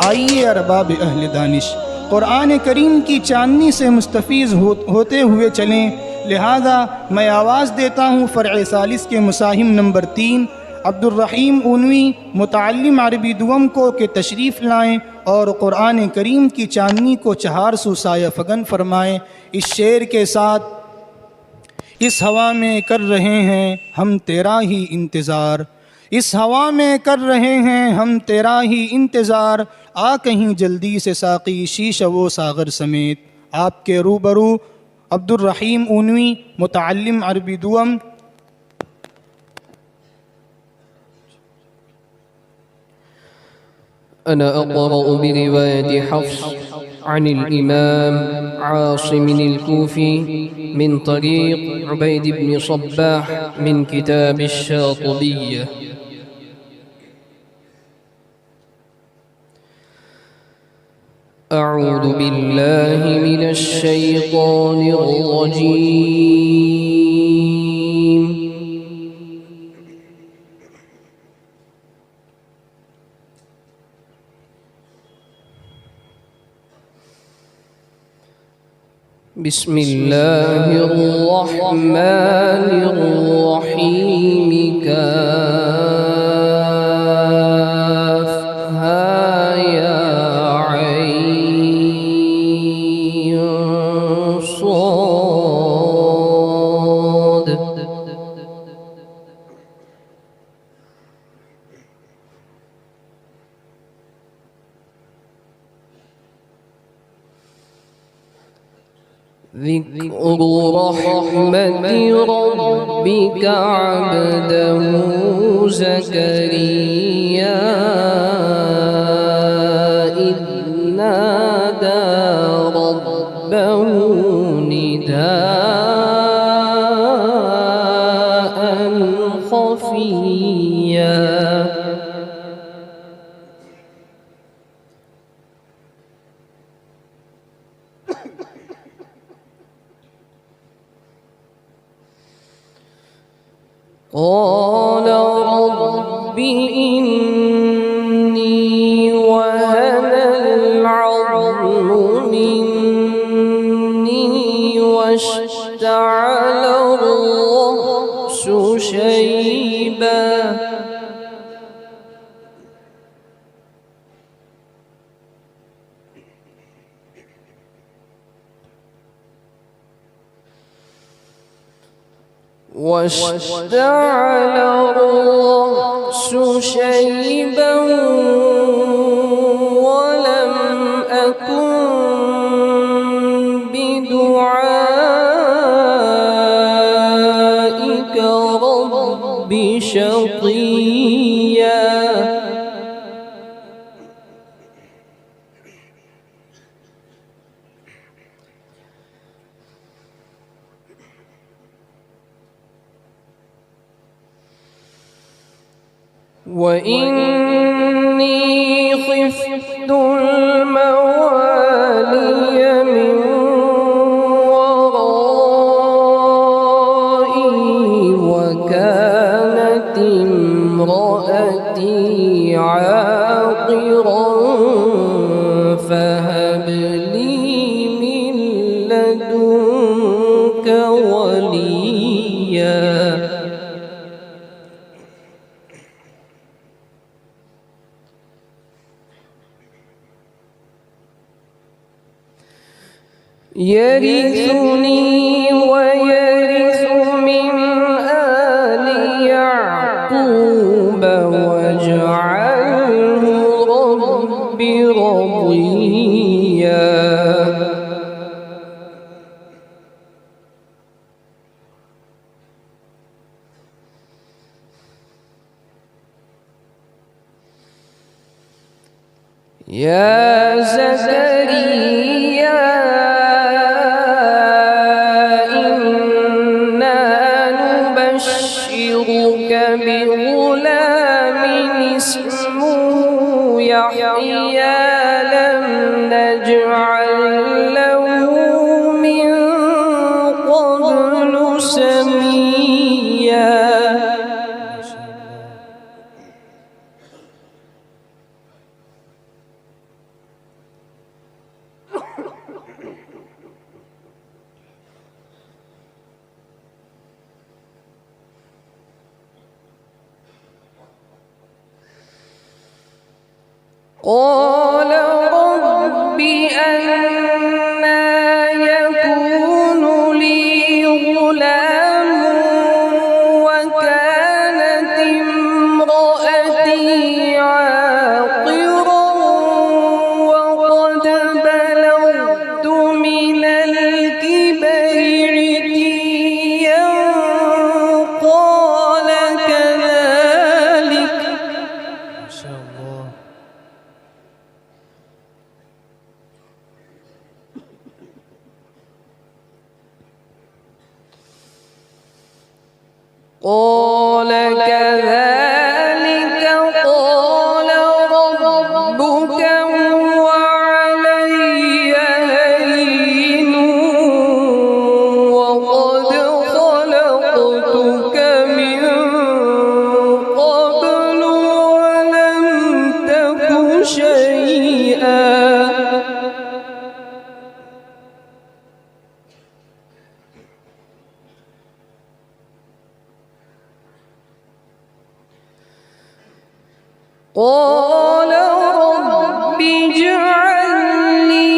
आइए अरबाब अहल दानिश, कुरान करीम की चांदनी से मुस्तफ़ीज़ होते हुए चलें। लिहाजा मैं आवाज़ देता हूँ फ़र्अ सालिस के मुसाहिम नंबर 3 अब्दुर्रहीम ऊनवी मुतअल्लिम अरबी दुअम को कि तशरीफ़ लाएँ और कुरान करीम की चांदनी को 400 साया फ़गन फरमाएँ। इस शेर के साथ, इस हवा में कर रहे हैं हम तेरा ही इंतज़ार, इस हवा में कर रहे हैं हम तेरा ही इंतज़ार, आ कहीं जल्दी से साक़ी शीशा वो सागर समेत। आपके रूबरू अब्दुर्रहीम ऊनवी मुतअल्लिम अरबी दुअम। أنا أقرأ برواية حفص عن الإمام عاصم الكوفي من طريق عبيد بن صباح من كتاب الشاطبية. أعوذ بالله من الشيطان الرجيم. بسم الله الرحمن الرحيم. كافها يا عين صاد. ذكر رحمة ربك عبده زكريا إذ نادى ربه نداء خفيا. قال رب إني وهن العظم مني واشتعل الرأس شيبا واشتعل الرأس شيبا ولم أكن بدعائك رب شقيا. وإني خفت الموالي من ورائي وكانت امرأتي عاقرا فهب لي من لدنك وليا. يرثني ويرث من آل يعقوب واجعله رب رضيا. يا زكريا بغلام اسمه يحيى لم نجعل له من قبل سميا. قال رب أنى يكون لي غلام وكانت امرأتي عاقرا وقد بلغت من الكبر عتيا قال كذلك. ما شاء الله. قال كذلك قال ربك هو علي هين وقد خلقتك من قبل ولم تك شيئا. قال رب اجعل لي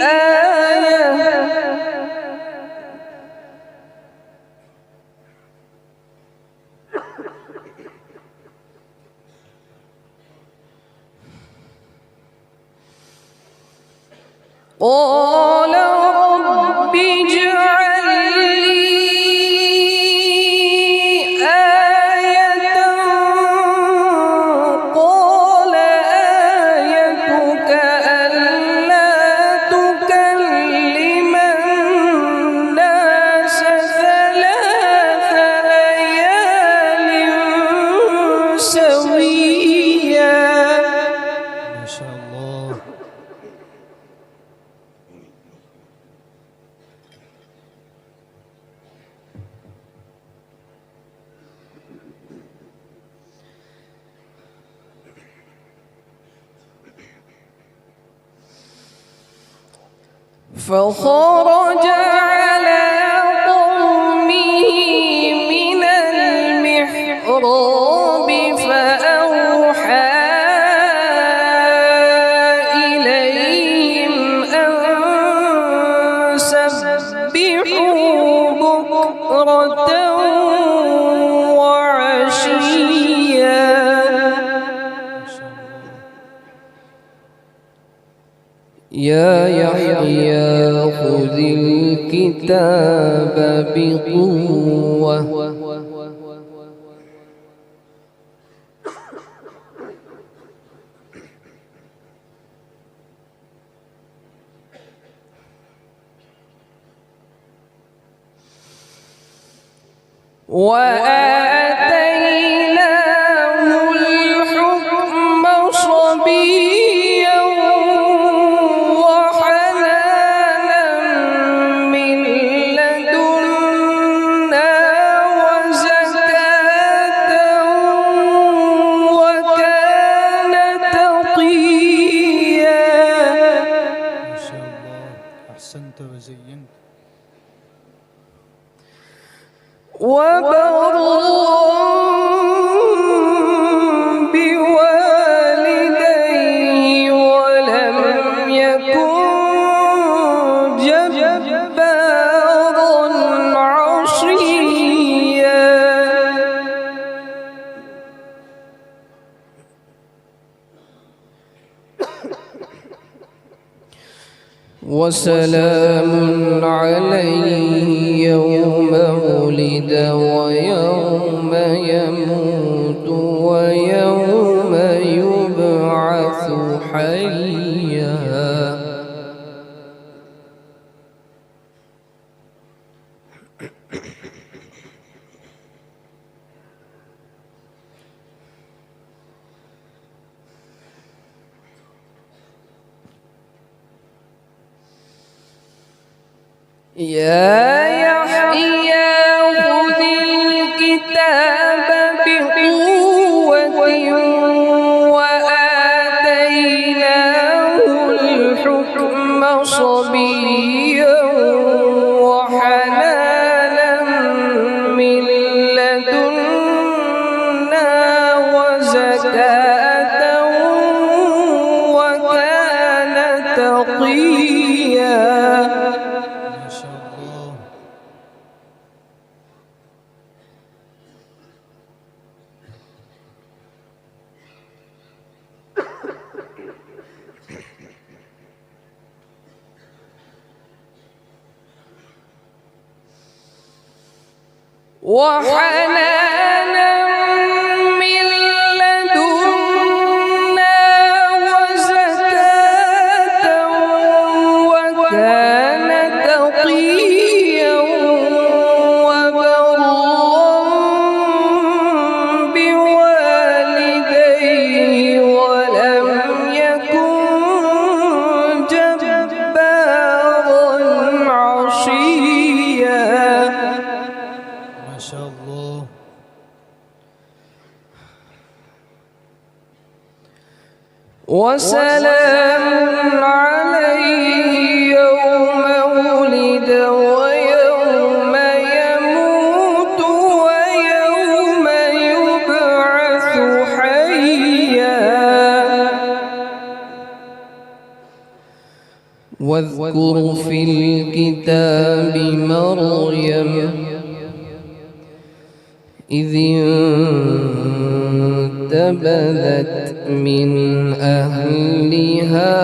آية قال رب اجعل فخرج على قومه من المحراب فأوحى إليهم أن سبحوا بكرة وعشيا. يا يحيى خذ الكتاب بقوة وآتيناه الحكم صبيا وحنانا من لدنا وزكاة وكان تقيا. ما شاء الله. أحسنت وزينت. وبرا بوالديه ولم يكن جبارا عصيا. وسلام عليه يوم ولد ويوم يموت ويوم يبعث حيا. يا يحيى خذ الكتاب بقوة وآتيناه الحكم صبيا وحنانا من لدنا وزكاة زكاة وكان تقيا. ما شاء الله. وحنانا من لدنا وزكاة وكان تقيا وبرا بوالديه ولم يكن جبارا عصيا. ما شاء الله. وسلام عليه يوم ولد ويوم يموت ويوم يبعث حيا. واذكر في الكتاب مريم إذ انتبذت من أهلها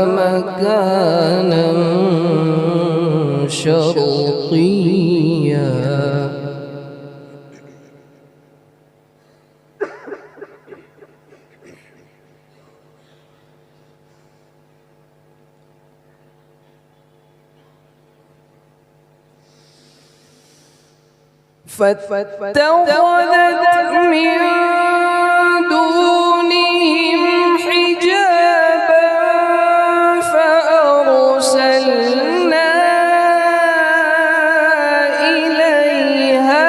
مكانا شرقيا. فاتخذت من دونهم حجابا فأرسلنا إليها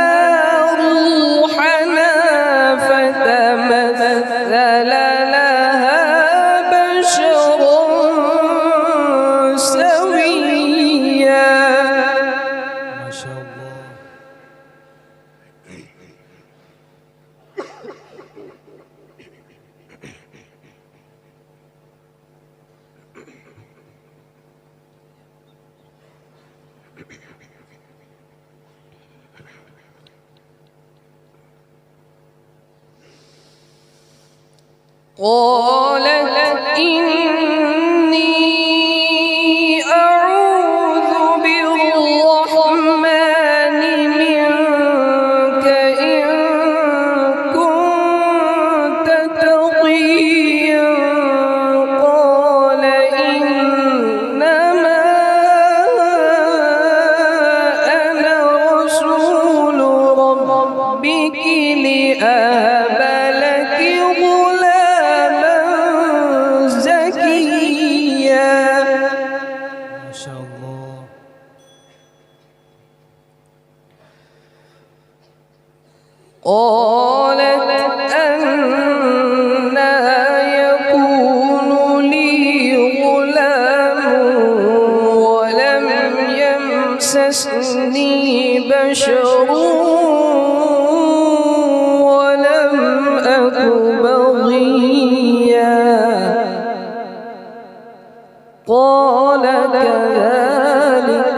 روحنا فتمثل لها بشرا سويا. ما شاء الله. قالت إني أعوذ بالرحمن منك إن كنت تقيا. قال إنما أنا رسول ربك لأهب لك غلاما زكيا. ما شاء الله. قالت أنى يكون لي غلام ولم يمسسني بشر ولم أك بغيا. قال كذلك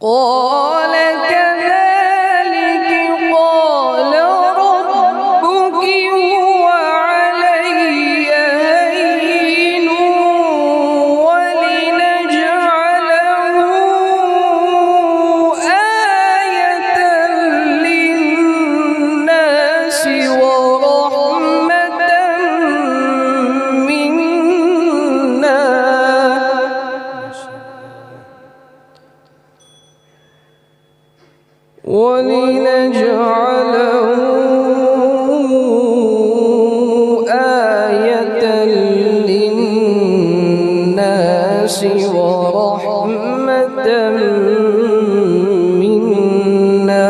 قال كذلك قال ربك هو علي هين ولنجعله آية للناس ورحمة منا. ولنجعله آية للناس ورحمة منا.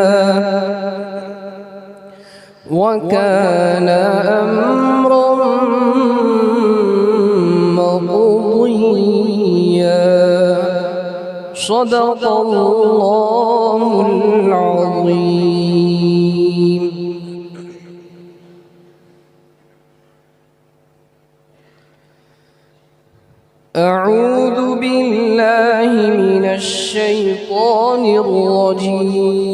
وكان أمرا مقضيا. صدق الله العظيم. أعوذ بالله من الشيطان الرجيم.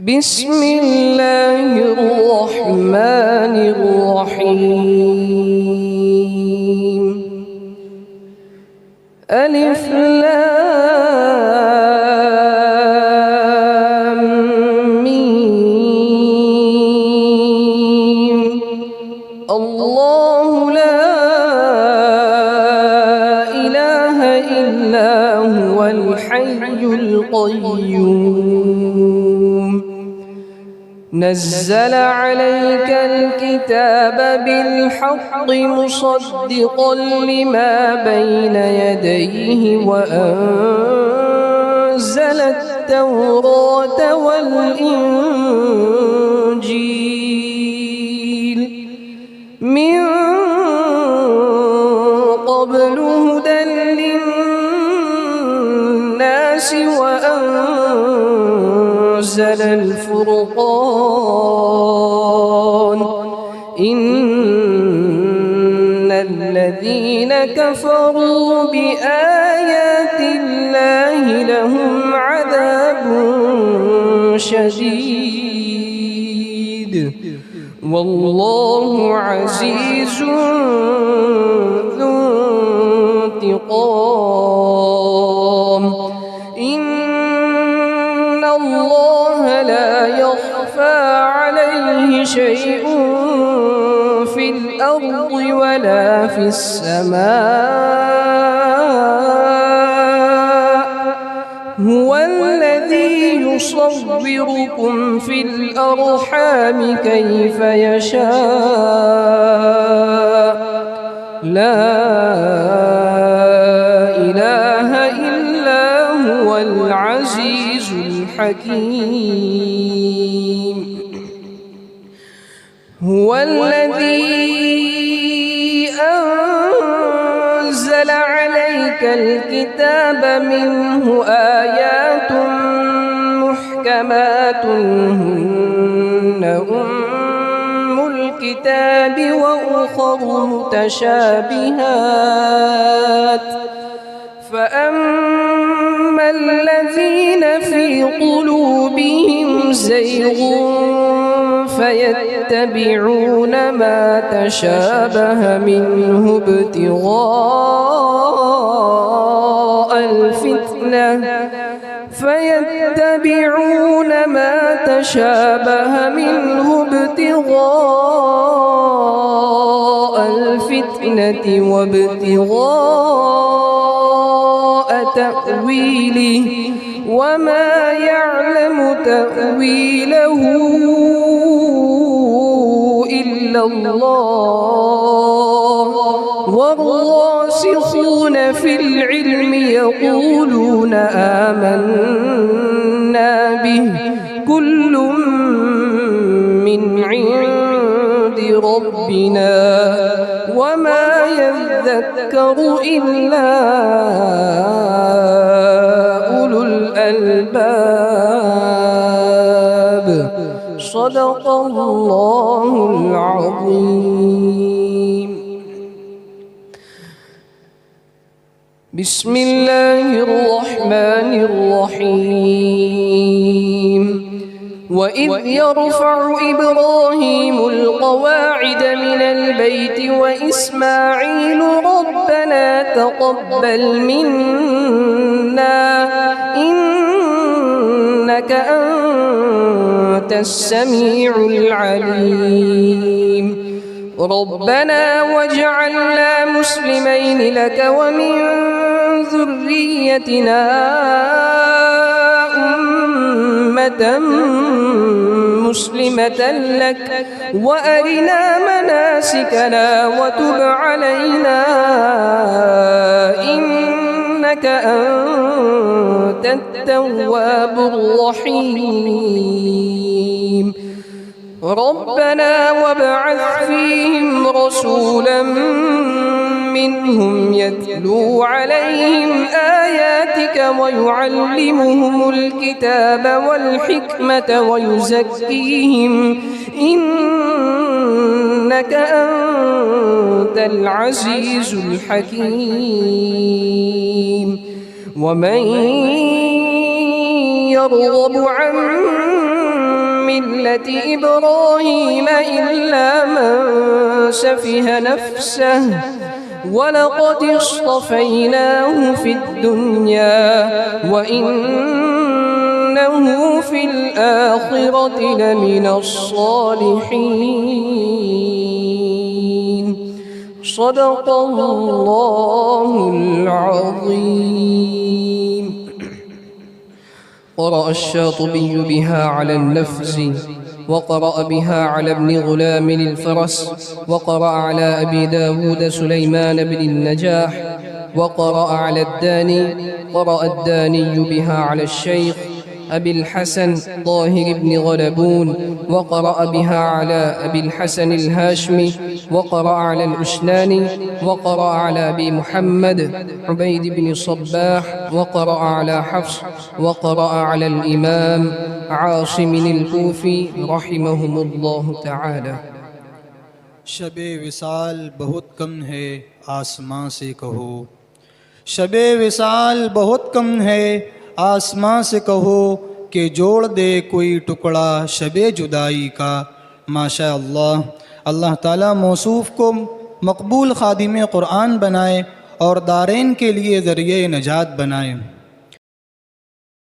بسم الله الرحمن الرحيم. ألف لام ميم. الله لا إله إلا هو الحي القيوم. نزل عليك الكتاب بالحق مصدقا لما بين يديه وأنزل التوراة والإنجيل من قبل هدى للناس وأنزل الفرقان. إن الذين كفروا بآيات الله لهم عذاب شديد والله عزيز ذو انتقام. إن الله لا يخفى عليه شيء في الأرض ولا في السماء. هو الذي يصوركم في الأرحام كيف يشاء. لا إله إلا هو العزيز الحكيم. هو الذي أنزل عليك الكتاب منه آيات محكمات هن أم الكتاب وأخر متشابهات. فأما الذين في قلوبهم زيغ فيتبعون ما تشابه منه ابتغاء الفتنة وابتغاء تأويله وما يعلم تأويله إلا الله. والراسخون في العلم يقولون آمنا به كل من عند ربنا وما يذكر إلا أولو الألباب. صدق الله العظيم. بسم الله الرحمن الرحيم. وإذ يرفع إبراهيم القواعد من البيت وإسماعيل ربنا تقبل منا إنك أنت السميع العليم. ربنا واجعلنا مسلمين لك ومن ذريتنا أمة مسلمة لك وأرنا مناسكنا وتب علينا إنك أنت التواب الرحيم ربنا وابعث فيهم رسولا منهم يتلو عليهم آياتك ويعلمهم الكتاب والحكمة ويزكيهم إنك أنت العزيز الحكيم ومن يرغب عن ملة إبراهيم إلا من سفه نفسه ولقد اصطفيناه في الدنيا وإنه في الآخرة لمن الصالحين صدق الله العظيم. قرأ الشاطبي بها على اللفظ وقرأ بها على ابن غلام الفرس وقرأ على أبي داود سليمان بن النجاح وقرأ على الداني. قرأ الداني بها على الشيخ أبي الحسن طاهر بن غلبون وقرأ بها على أبي الحسن الهاشمي وقرأ على الأشناني وقرأ على أبي محمد عبيد بن صباح وقرأ على حفص وقرأ على الإمام عاصم الكوفي رحمهم الله تعالى. शब विसाल बहुत कम है आसमां से कहो, शब विसाल बहुत कम है आसमां से कहो कि जोड़ दे कोई टुकड़ा शब जुदाई का। माशा अल्लाह, अल्लाह ताला मौसूफ़ को मकबूल खादिम क़ुरआन बनाए और दारैन के लिए ज़रिए नजात बनाए।